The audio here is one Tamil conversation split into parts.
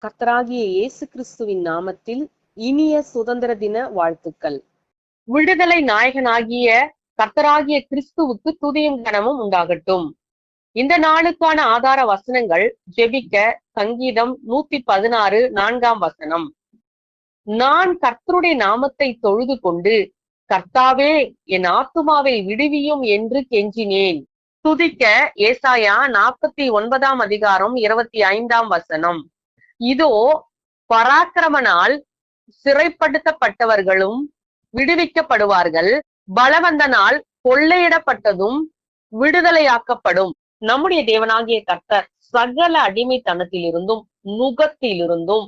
கர்த்தராகிய இயேசு கிறிஸ்துவின் நாமத்தில் இனிய சுதந்திர தின வாழ்த்துக்கள். விடுதலை நாயகனாகிய கர்த்தராகிய கிறிஸ்துவுக்கு துதியும் கனமும் உண்டாகட்டும். இந்த நாளுக்கான ஆதார வசனங்கள் ஜெபிக்க சங்கீதம் 116 4ஆம் வசனம். நான் கர்த்தருடைய நாமத்தை தொழுது கொண்டு, கர்த்தாவே என் ஆத்துமாவை விடுவியும் என்று கெஞ்சினேன். துதிக்க ஏசாயா 49ஆம் அதிகாரம் 25ஆம் வசனம். இதோ பராக்கிரமனால் சிறைப்படுத்தப்பட்டவர்களும் விடுவிக்கப்படுவார்கள், பலவந்தனால் கொள்ளையிடப்பட்டதும் விடுதலையாக்கப்படும். நம்முடைய தேவனாகிய கர்த்தர் சகல அடிமைத்தனத்திலிருந்தும், நுகத்திலிருந்தும்,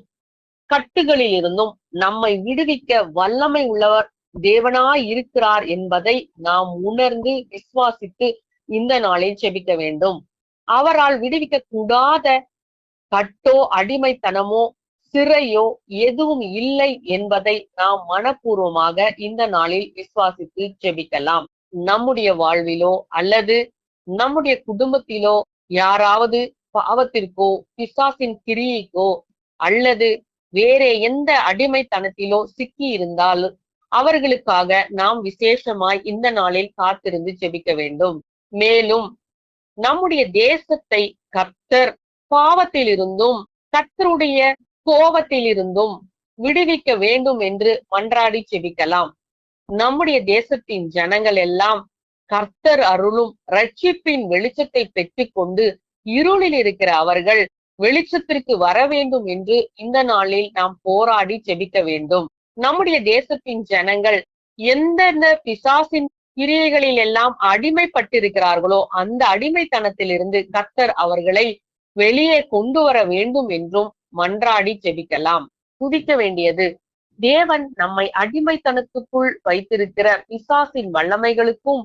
கட்டுகளில் இருந்தும் நம்மை விடுவிக்க வல்லமை உள்ளவர் தேவனாய் இருக்கிறார் என்பதை நாம் உணர்ந்து விசுவாசித்து இந்த நாளில் ஜெபிக்க வேண்டும். அவரால் விடுவிக்க கூடாத கட்டோ அடிமைத்தனமோ சிறையோ எதுவும் இல்லை என்பதை நாம் மனப்பூர்வமாக இந்த நாளில் விசுவாசித்து ஜெபிக்கலாம். நம்முடைய வாழ்விலோ அல்லது நம்முடைய குடும்பத்திலோ யாராவது பாவத்திற்கோ பிசாசின் கிரியைக்கோ அல்லது வேற எந்த அடிமைத்தனத்திலோ சிக்கி இருந்தால் அவர்களுக்காக நாம் விசேஷமாய் இந்த நாளில் காத்திருந்து ஜெபிக்க வேண்டும். மேலும் நம்முடைய தேசத்தை கர்த்தர் பாவத்தில் இருந்தும் கர்த்தருடைய கோபத்தில் இருந்தும் விடுவிக்க வேண்டும் என்று மன்றாடி ஜெபிக்கலாம். நம்முடைய தேசத்தின் ஜனங்கள் எல்லாம் கர்த்தர் அருளும் ரட்சிப்பின் வெளிச்சத்தை பெற்றுக்கொண்டு இருளில் இருக்கிற அவர்கள் வெளிச்சத்திற்கு வர வேண்டும் என்று இந்த நாளில் நாம் போராடி ஜெபிக்க வேண்டும். நம்முடைய தேசத்தின் ஜனங்கள் எந்தெந்த பிசாசின் கிரியைகளில் எல்லாம் அடிமைப்பட்டிருக்கிறார்களோ அந்த அடிமைத்தனத்திலிருந்து கர்த்தர் அவர்களை வெளியே கொண்டு வர வேண்டும் என்றும் மன்றாடி ஜெபிக்கலாம். துதிக்க வேண்டியது, தேவன் நம்மை அடிமைத்தனத்துக்குள் வைத்திருக்கிற பிசாசின் வல்லமைகளுக்கும்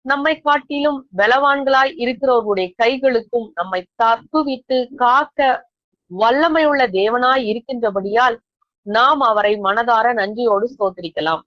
நம்மை காட்டிலும் பலவான்களாய் இருக்கிறவர்களுடைய கைகளுக்கும் நம்மை தப்புவித்து காக்க வல்லமையுள்ள தேவனாய் இருக்கின்றபடியால் நாம் அவரை மனதார நன்றியோடு ஸ்தோத்திரிக்கலாம்.